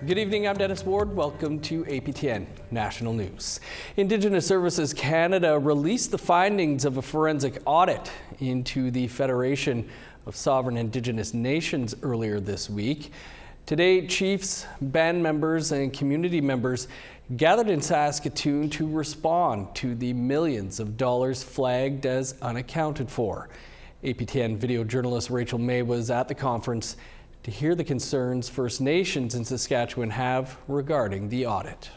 Good evening, I'm Dennis Ward. Welcome to APTN National News. Indigenous Services Canada released the findings of a forensic audit into the Federation of Sovereign Indigenous Nations earlier this week. Today, chiefs, band members, and community members gathered in Saskatoon to respond to the millions of dollars flagged as unaccounted for. APTN video journalist Rachel May was at the conference to hear the concerns First Nations in Saskatchewan have regarding the audit.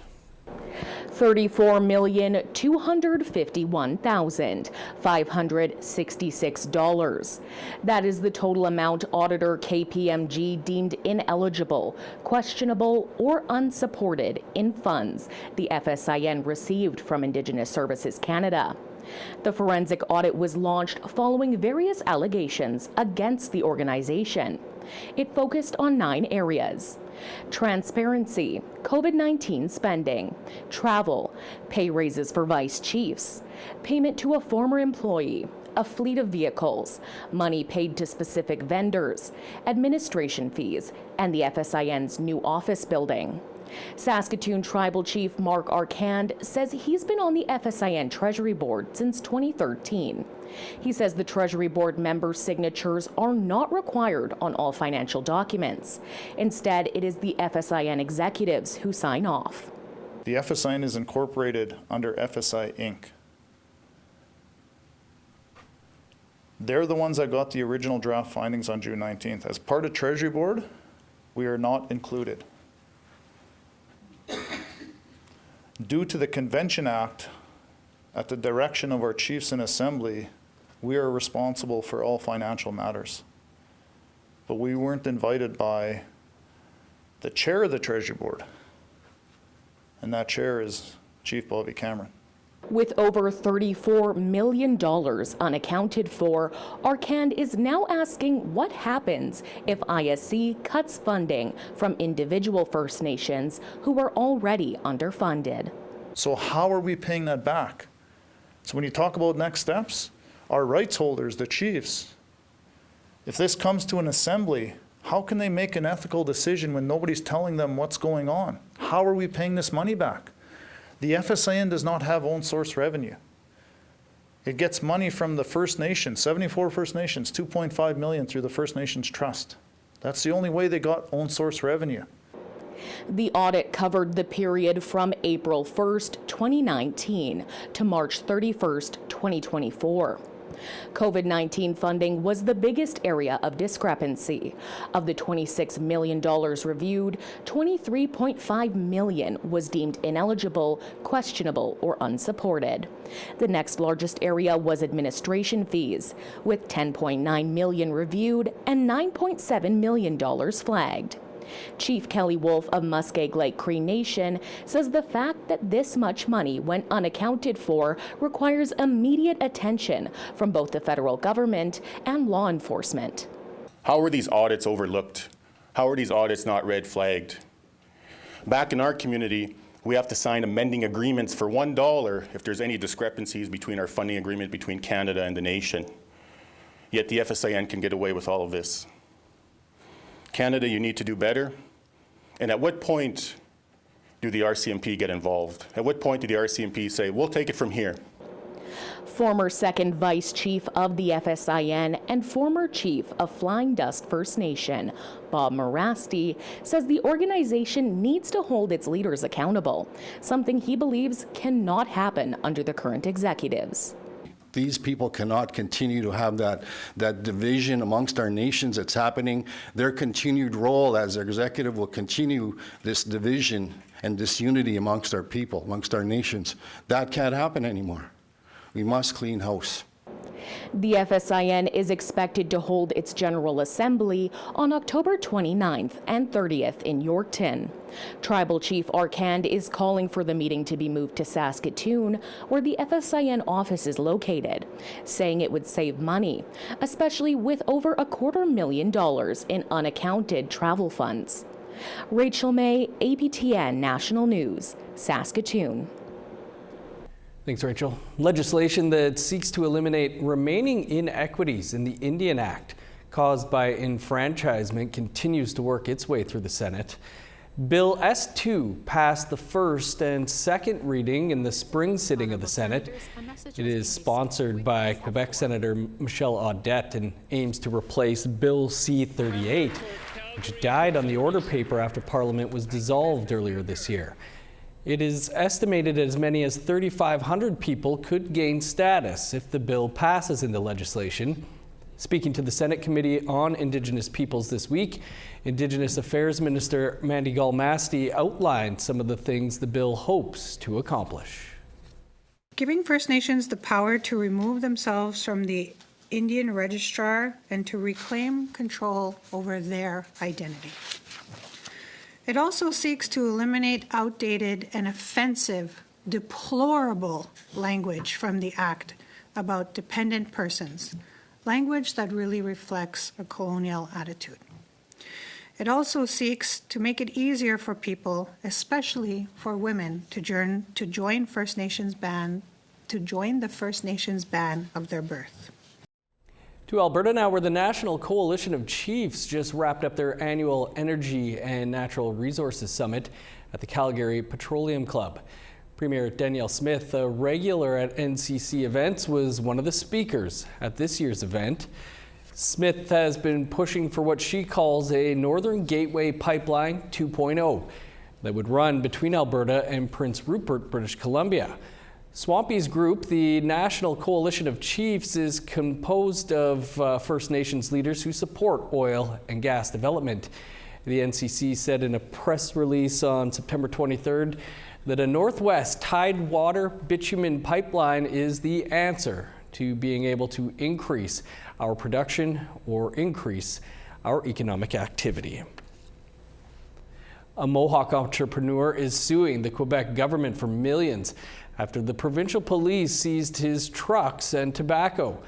$34,251,566. That is the total amount auditor KPMG deemed ineligible, questionable, or unsupported in funds the FSIN received from Indigenous Services Canada. The forensic audit was launched following various allegations against the organization. It focused on 9 areas: transparency, COVID-19 spending, travel, pay raises for vice chiefs, payment to a former employee, a fleet of vehicles, money paid to specific vendors, administration fees, and the FSIN's new office building. Saskatoon Tribal Chief Mark Arcand says he's been on the FSIN Treasury Board since 2013. He says the Treasury Board members' signatures are not required on all financial documents. Instead, it is the FSIN executives who sign off. The FSIN is incorporated under FSI Inc. They're the ones that got the original draft findings on June 19th. As part of Treasury Board, we are not included. Due to the Convention Act, at the direction of our chiefs in Assembly, we are responsible for all financial matters. But we weren't invited by the chair of the Treasury Board, and that chair is Chief Bobby Cameron. With over $34 million unaccounted for, Arcand is now asking what happens if ISC cuts funding from individual First Nations who are already underfunded. So how are we paying that back? So when you talk about next steps, our rights holders, the chiefs, if this comes to an assembly, how can they make an ethical decision when nobody's telling them what's going on? How are we paying this money back? The FSIN does not have own source revenue. It gets money from the First Nations, 74 First Nations, $2.5 million through the First Nations Trust. That's the only way they got own source revenue. The audit covered the period from April 1st, 2019 to March 31st, 2024. COVID-19 funding was the biggest area of discrepancy. Of the $26 million reviewed, $23.5 million was deemed ineligible, questionable, or unsupported. The next largest area was administration fees, with $10.9 million reviewed and $9.7 million flagged. Chief Kelly Wolf of Muskeg Lake Cree Nation says the fact that this much money went unaccounted for requires immediate attention from both the federal government and law enforcement. How are these audits overlooked? How are these audits not red flagged? Back in our community, we have to sign amending agreements for $1 if there's any discrepancies between our funding agreement between Canada and the nation. Yet the FSIN can get away with all of this. Canada, you need to do better. And at what point do the RCMP get involved? At what point do the RCMP say, we'll take it from here? Former second vice chief of the FSIN and former chief of Flying Dust First Nation, Bob Morasti, says the organization needs to hold its leaders accountable, something he believes cannot happen under the current executives. These people cannot continue to have that division amongst our nations that's happening. Their continued role as executive will continue this division and disunity amongst our people, amongst our nations. That can't happen anymore. We must clean house. The FSIN is expected to hold its General Assembly on October 29th and 30th in Yorkton. Tribal Chief Arcand is calling for the meeting to be moved to Saskatoon, where the FSIN office is located, saying it would save money, especially with over $250,000 in unaccounted travel funds. Rachel May, APTN National News, Saskatoon. Thanks, Rachel. Legislation that seeks to eliminate remaining inequities in the Indian Act caused by enfranchisement continues to work its way through the Senate. Bill S2 passed the first and second reading in the spring sitting of the Senate. It is sponsored by Quebec Senator Michelle Audit and aims to replace Bill C-38, which died on the order paper after Parliament was dissolved earlier this year. It is estimated as many as 3,500 people could gain status if the bill passes into legislation. Speaking to the Senate Committee on Indigenous Peoples this week, Indigenous Affairs Minister Mandy Galmasti outlined some of the things the bill hopes to accomplish. Giving First Nations the power to remove themselves from the Indian registrar and to reclaim control over their identity. It also seeks to eliminate outdated and offensive, deplorable language from the Act about dependent persons, language that really reflects a colonial attitude. It also seeks to make it easier for people, especially for women, to join the First Nations ban of their birth. To Alberta now, where the National Coalition of Chiefs just wrapped up their annual Energy and Natural Resources Summit at the Calgary Petroleum Club. Premier Danielle Smith, a regular at NCC events, was one of the speakers at this year's event. Smith has been pushing for what she calls a Northern Gateway Pipeline 2.0 that would run between Alberta and Prince Rupert, British Columbia. Swampy's group, the National Coalition of Chiefs, is composed of First Nations leaders who support oil and gas development. The NCC said in a press release on September 23rd that a Northwest Tidewater bitumen pipeline is the answer to being able to increase our production or increase our economic activity. A Mohawk entrepreneur is suing the Quebec government for millions after the provincial police seized his trucks and tobacco.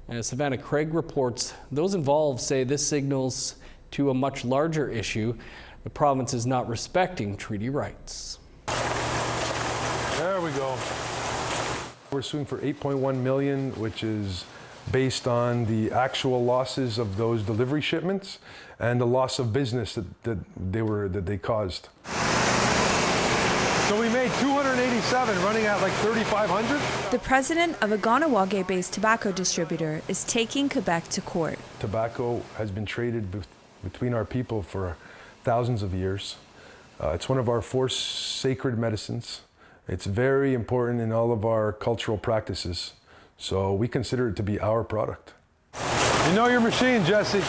As Savannah Craig reports, those involved say this signals to a much larger issue. The province is not respecting treaty rights. There we go. We're suing for $8.1 million, which is based on the actual losses of those delivery shipments and the loss of business that they caused. So we made 287, running at like 3,500. The president of a Ganawage-based tobacco distributor is taking Quebec to court. Tobacco has been traded between our people for thousands of years. It's one of our 4 sacred medicines. It's very important in all of our cultural practices. So we consider it to be our product. You know your machine, Jesse.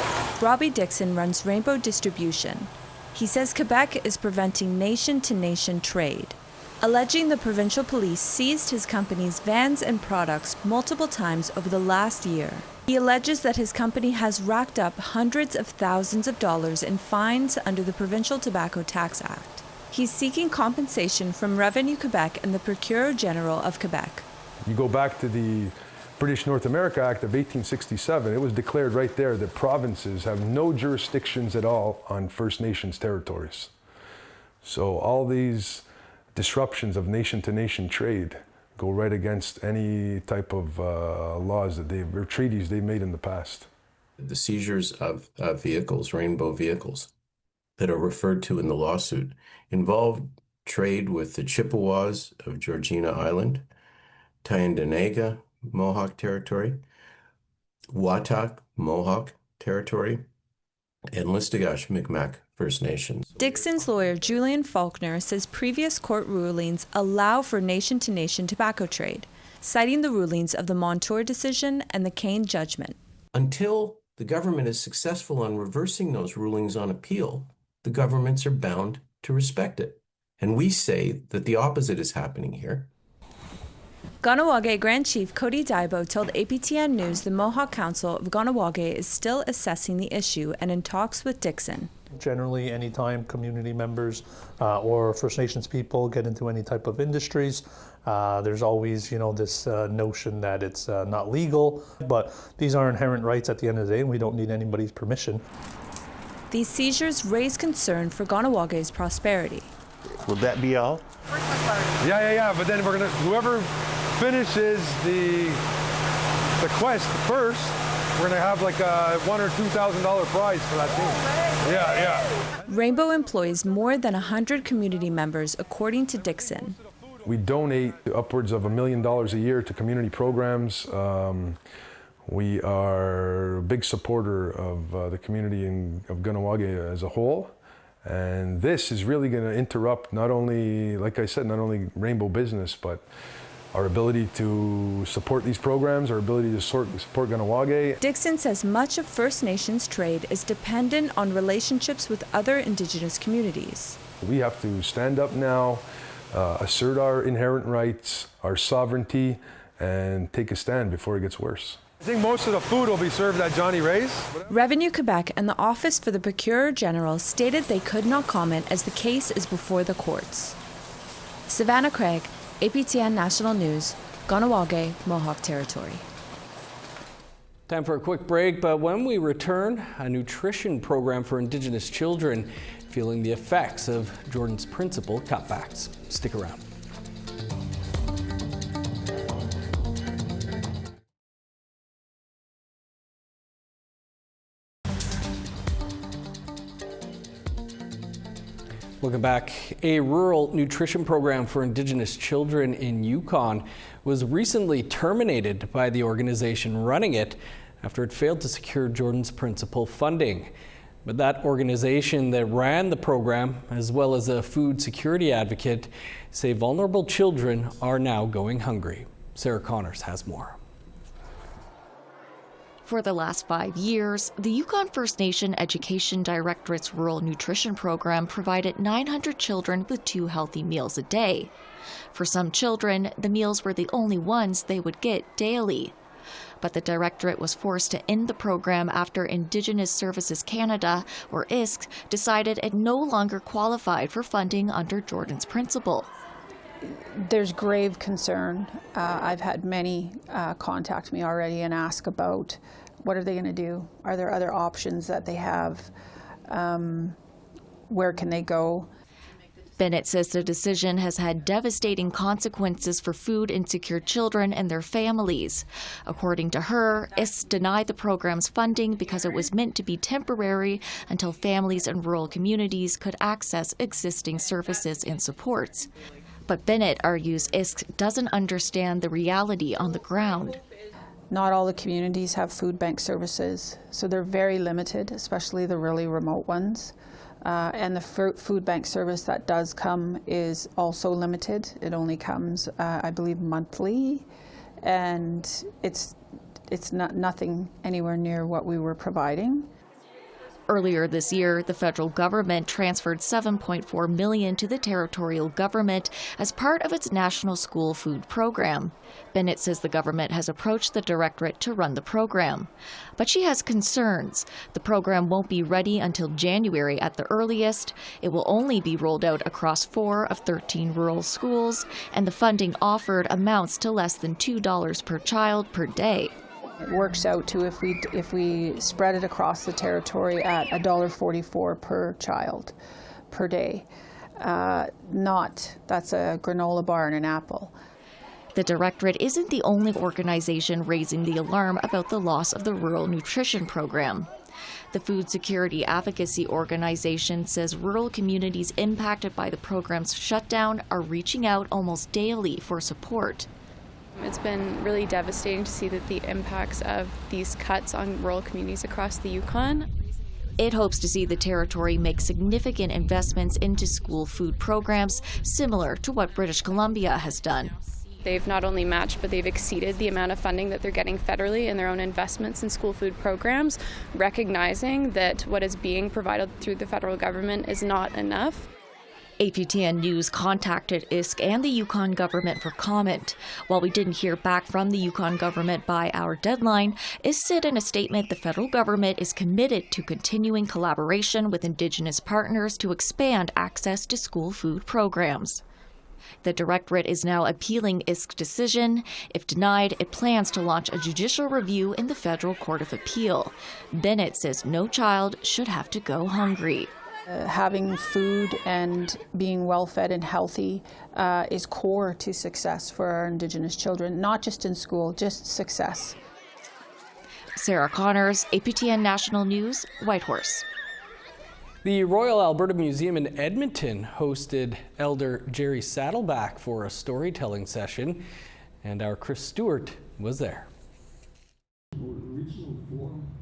Robbie Dixon runs Rainbow Distribution. He says Quebec is preventing nation-to-nation trade, alleging the provincial police seized his company's vans and products multiple times over the last year. He alleges that his company has racked up hundreds of thousands of dollars in fines under the Provincial Tobacco Tax Act. He's seeking compensation from Revenue Quebec and the Procureur General of Quebec. You go back to the British North America Act of 1867, it was declared right there that provinces have no jurisdictions at all on First Nations territories. So all these disruptions of nation-to-nation trade go right against any type of laws that or treaties they've made in the past. The seizures of vehicles, rainbow vehicles, that are referred to in the lawsuit involved trade with the Chippewas of Georgina Island, Tyendinaga Mohawk Territory, Watak Mohawk Territory, and Listigash Mi'kmaq First Nations. Dixon's lawyer, Julian Faulkner, says previous court rulings allow for nation-to-nation tobacco trade, citing the rulings of the Montour decision and the Kane judgment. Until the government is successful on reversing those rulings on appeal, the governments are bound to respect it. And we say that the opposite is happening here. Ganawage Grand Chief Cody Daibo told APTN News the Mohawk Council of Ganawage is still assessing the issue and in talks with Dixon. Generally, anytime community members or First Nations people get into any type of industries, there's always, this notion that it's not legal, but these are inherent rights at the end of the day, and we don't need anybody's permission. These seizures raise concern for Ganawage's prosperity. Will that be all? Yeah, but then whoever finishes the quest first, we're gonna have like a $1,000 or $2,000 prize for that team. Yeah. Rainbow employs more than 100 community members, according to Dixon. We donate upwards of $1 million a year to community programs. We are a big supporter of the community of Kahnawake as a whole. And this is really going to interrupt not only, like I said, not only Rainbow business, but our ability to support these programs, our ability to support Kahnawake. Dixon says much of First Nations trade is dependent on relationships with other Indigenous communities. We have to stand up now, assert our inherent rights, our sovereignty, and take a stand before it gets worse. I think most of the food will be served at Johnny Ray's. Revenue Quebec and the Office for the Procurer General stated they could not comment as the case is before the courts. Savannah Craig, APTN National News, Kahnawake, Mohawk Territory. Time for a quick break, but when we return, a nutrition program for Indigenous children feeling the effects of Jordan's principal cutbacks. Stick around. Welcome back. A rural nutrition program for Indigenous children in Yukon was recently terminated by the organization running it after it failed to secure Jordan's principal funding. But that organization that ran the program, as well as a food security advocate, say vulnerable children are now going hungry. Sarah Connors has more. For the last 5 years, the Yukon First Nation Education Directorate's Rural Nutrition Program provided 900 children with 2 healthy meals a day. For some children, the meals were the only ones they would get daily. But the Directorate was forced to end the program after Indigenous Services Canada, or ISC, decided it no longer qualified for funding under Jordan's principle. There's grave concern. I've had many contact me already and ask about what are they going to do? Are there other options that they have? Where can they go? Bennett says the decision has had devastating consequences for food insecure children and their families. According to her, ISC denied the program's funding because it was meant to be temporary until families in rural communities could access existing services and supports. But Bennett argues ISC doesn't understand the reality on the ground. Not all the communities have food bank services, so they're very limited, especially the really remote ones. And the food bank service that does come is also limited. It only comes, I believe, monthly, and it's nothing anywhere near what we were providing. Earlier this year, the federal government transferred $7.4 million to the territorial government as part of its national school food program. Bennett says the government has approached the directorate to run the program. But she has concerns. The program won't be ready until January at the earliest. It will only be rolled out across 4 of 13 rural schools, and the funding offered amounts to less than $2 per child per day. It works out to, if we spread it across the territory, at $1.44 per child per day. That's a granola bar and an apple. The Directorate isn't the only organization raising the alarm about the loss of the rural nutrition program. The Food Security Advocacy Organization says rural communities impacted by the program's shutdown are reaching out almost daily for support. It's been really devastating to see that the impacts of these cuts on rural communities across the Yukon. It hopes to see the territory make significant investments into school food programs, similar to what British Columbia has done. They've not only matched, but they've exceeded the amount of funding that they're getting federally in their own investments in school food programs, recognizing that what is being provided through the federal government is not enough. APTN News contacted ISC and the Yukon government for comment. While we didn't hear back from the Yukon government by our deadline, ISC said in a statement the federal government is committed to continuing collaboration with Indigenous partners to expand access to school food programs. The Directorate is now appealing ISC's decision. If denied, it plans to launch a judicial review in the Federal Court of Appeal. Bennett says no child should have to go hungry. Having food and being well-fed and healthy is core to success for our Indigenous children, not just in school, just success. Sarah Connors, APTN National News, Whitehorse. The Royal Alberta Museum in Edmonton hosted Elder Jerry Saddleback for a storytelling session, and our Chris Stewart was there.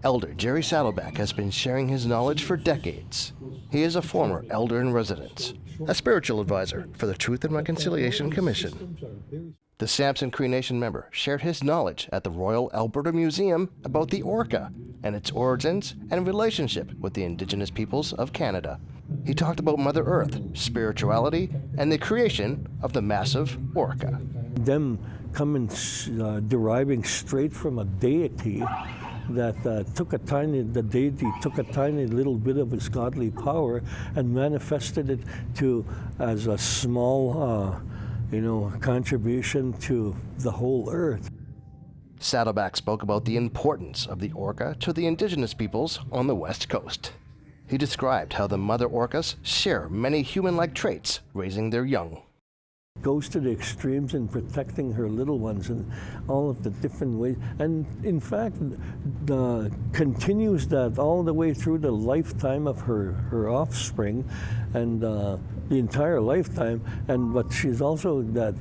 Elder Jerry Saddleback has been sharing his knowledge for decades. He is a former elder in residence, a spiritual advisor for the Truth and Reconciliation Commission. The Samson Cree Nation member shared his knowledge at the Royal Alberta Museum about the orca and its origins and relationship with the Indigenous peoples of Canada. He talked about Mother Earth, spirituality, and the creation of the massive orca. Them coming, deriving straight from a deity that the deity took a tiny little bit of its godly power and manifested it as a small, contribution to the whole earth. Saddleback spoke about the importance of the orca to the Indigenous peoples on the West Coast. He described how the mother orcas share many human-like traits, raising their young. Goes to the extremes in protecting her little ones in all of the different ways, and in fact continues that all the way through the lifetime of her offspring, and the entire lifetime. But she's also that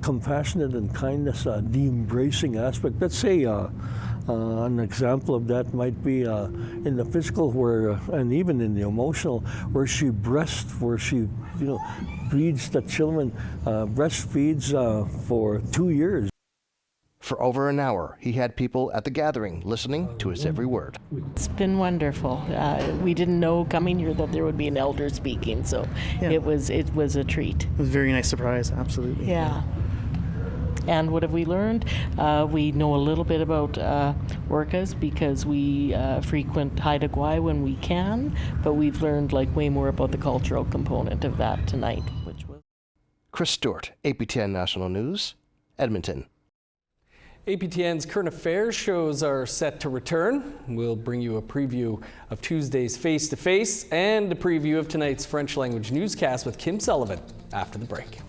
compassionate and kindness, the embracing aspect. Let's say an example of that might be in the physical, and even in the emotional, where she feeds the children, breastfeeds for 2 years. For over an hour, he had people at the gathering listening to his every word. It's been wonderful. We didn't know coming here that there would be an elder speaking, so it was a treat. It was a very nice surprise, absolutely. Yeah. And what have we learned? We know a little bit about orcas because we frequent Haida Gwaii when we can, but we've learned way more about the cultural component of that tonight. Chris Stewart, APTN National News, Edmonton. APTN's current affairs shows are set to return. We'll bring you a preview of Tuesday's Face to Face and a preview of tonight's French language newscast with Kim Sullivan after the break.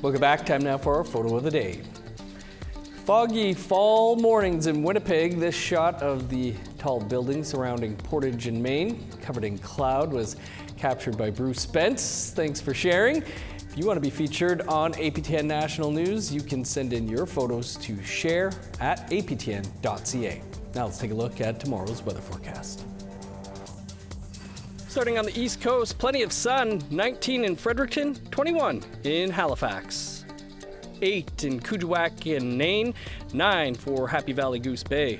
Welcome back. Time now for our photo of the day. Foggy fall mornings in Winnipeg. This shot of the tall building surrounding Portage in Maine, covered in cloud, was captured by Bruce Spence. Thanks for sharing. If you want to be featured on APTN National News, you can send in your photos to share@aptn.ca. Now let's take a look at tomorrow's weather forecast. Starting on the East Coast, plenty of sun, 19 in Fredericton, 21 in Halifax. 8 in Kuujjuaq and Nain, 9 for Happy Valley Goose Bay.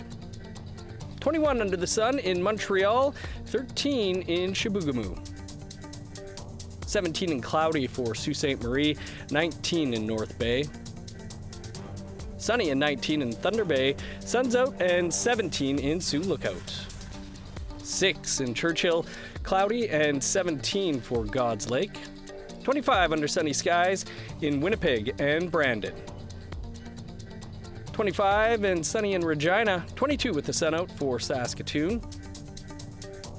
21 under the sun in Montreal, 13 in Chibougamau. 17 in cloudy for Sault Ste. Marie, 19 in North Bay. Sunny and 19 in Thunder Bay, sun's out and 17 in Sioux Lookout. 6 in Churchill, cloudy and 17 for God's Lake. 25 under sunny skies in Winnipeg and Brandon. 25 and sunny in Regina, 22 with the sun out for Saskatoon.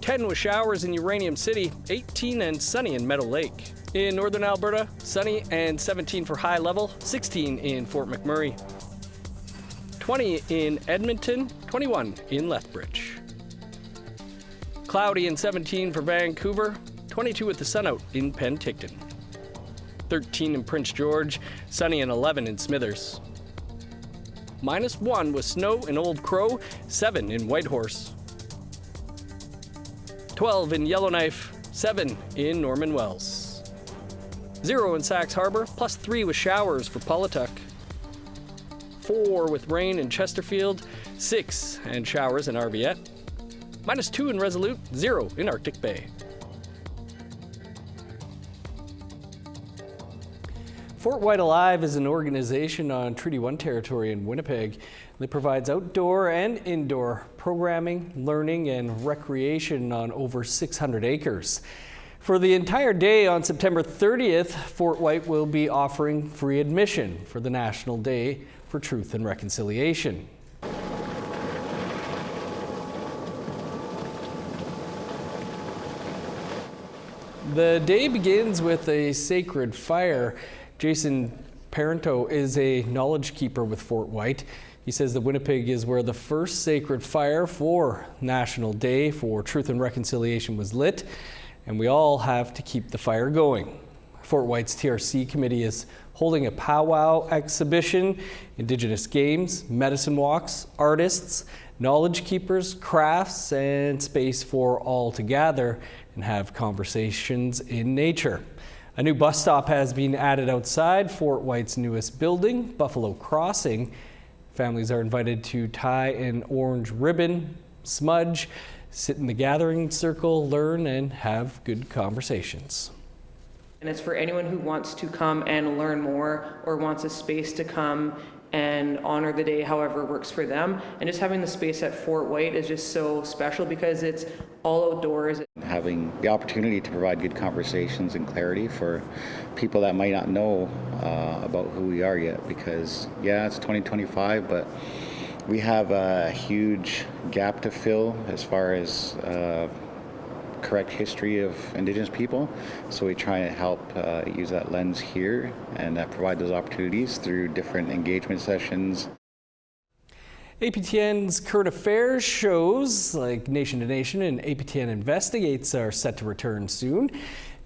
10 with showers in Uranium City, 18 and sunny in Meadow Lake. In northern Alberta, sunny and 17 for High Level, 16 in Fort McMurray. 20 in Edmonton, 21 in Lethbridge. Cloudy and 17 for Vancouver, 22 with the sun out in Penticton. 13 in Prince George, sunny and 11 in Smithers. -1 with snow in Old Crow, 7 in Whitehorse. 12 in Yellowknife, 7 in Norman Wells. 0 in Sax Harbor, +3 with showers for Paulatuck. 4 with rain in Chesterfield, 6 and showers in Arviette. -2 in Resolute, 0 in Arctic Bay. Fort White Alive is an organization on Treaty 1 territory in Winnipeg that provides outdoor and indoor programming, learning, and recreation on over 600 acres. For the entire day on September 30th, Fort White will be offering free admission for the National Day for Truth and Reconciliation. The day begins with a sacred fire Jason Parento is a knowledge keeper with Fort White. He says that Winnipeg is where the first sacred fire for National Day for Truth and Reconciliation was lit, and we all have to keep the fire going. Fort White's TRC committee is holding a powwow exhibition, Indigenous games, medicine walks, artists, knowledge keepers, crafts, and space for all to gather and have conversations in nature. A new bus stop has been added outside Fort White's newest building, Buffalo Crossing. Families are invited to tie an orange ribbon, smudge, sit in the gathering circle, learn, and have good conversations. And it's for anyone who wants to come and learn more or wants a space to come and honor the day however works for them. And just having the space at Fort White is just so special because it's all outdoors. Having the opportunity to provide good conversations and clarity for people that might not know about who we are yet, because yeah, it's 2025, but we have a huge gap to fill as far as correct history of Indigenous people. So we try and help use that lens here and provide those opportunities through different engagement sessions. APTN's current affairs shows like Nation to Nation and APTN Investigates are set to return soon.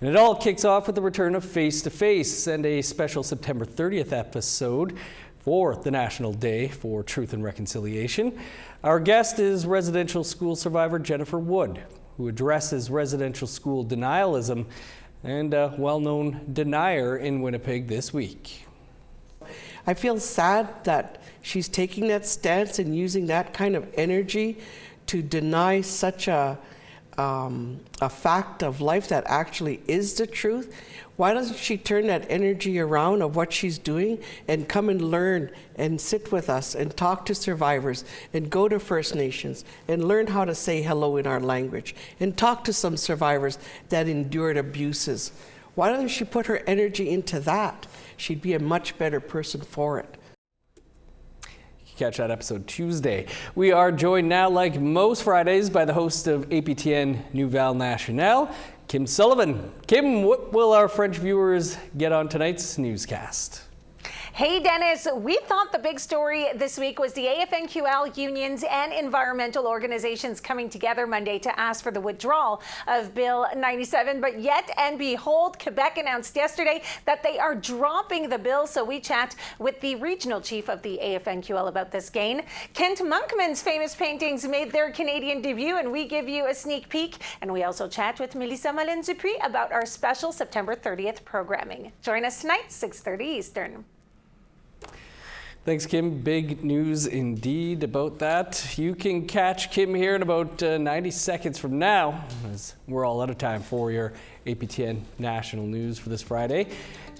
And it all kicks off with the return of Face to Face and a special September 30th episode for the National Day for Truth and Reconciliation. Our guest is residential school survivor Jennifer Wood, who addresses residential school denialism and a well-known denier in Winnipeg this week. I feel sad that she's taking that stance and using that kind of energy to deny such a fact of life that actually is the truth. Why doesn't she turn that energy around of what she's doing and come and learn and sit with us and talk to survivors and go to First Nations and learn how to say hello in our language and talk to some survivors that endured abuses? Why doesn't she put her energy into that? She'd be a much better person for it. Catch that episode Tuesday. We are joined now, like most Fridays, by the host of APTN Nouvelle Nationale, Kim Sullivan. Kim, what will our French viewers get on tonight's newscast? Hey Dennis, we thought the big story this week was the AFNQL unions and environmental organizations coming together Monday to ask for the withdrawal of Bill 97, but yet and behold, Quebec announced yesterday that they are dropping the bill. So we chat with the regional chief of the AFNQL about this gain. Kent Monkman's famous paintings made their Canadian debut, and we give you a sneak peek. And we also chat with Melissa Malin-Dupuis about our special September 30th programming. Join us tonight, 6:30 Eastern. Thanks, Kim. Big news indeed about that. You can catch Kim here in about 90 seconds from now, as we're all out of time for your APTN National News for this Friday.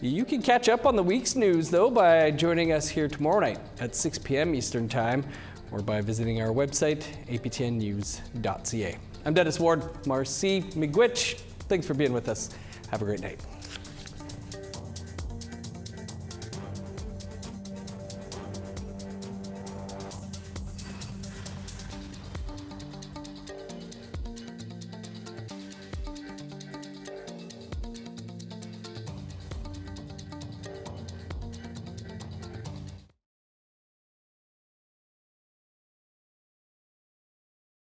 You can catch up on the week's news, though, by joining us here tomorrow night at 6 p.m. Eastern Time, or by visiting our website, aptnnews.ca. I'm Dennis Ward. Marcy Miigwech. Thanks for being with us. Have a great night.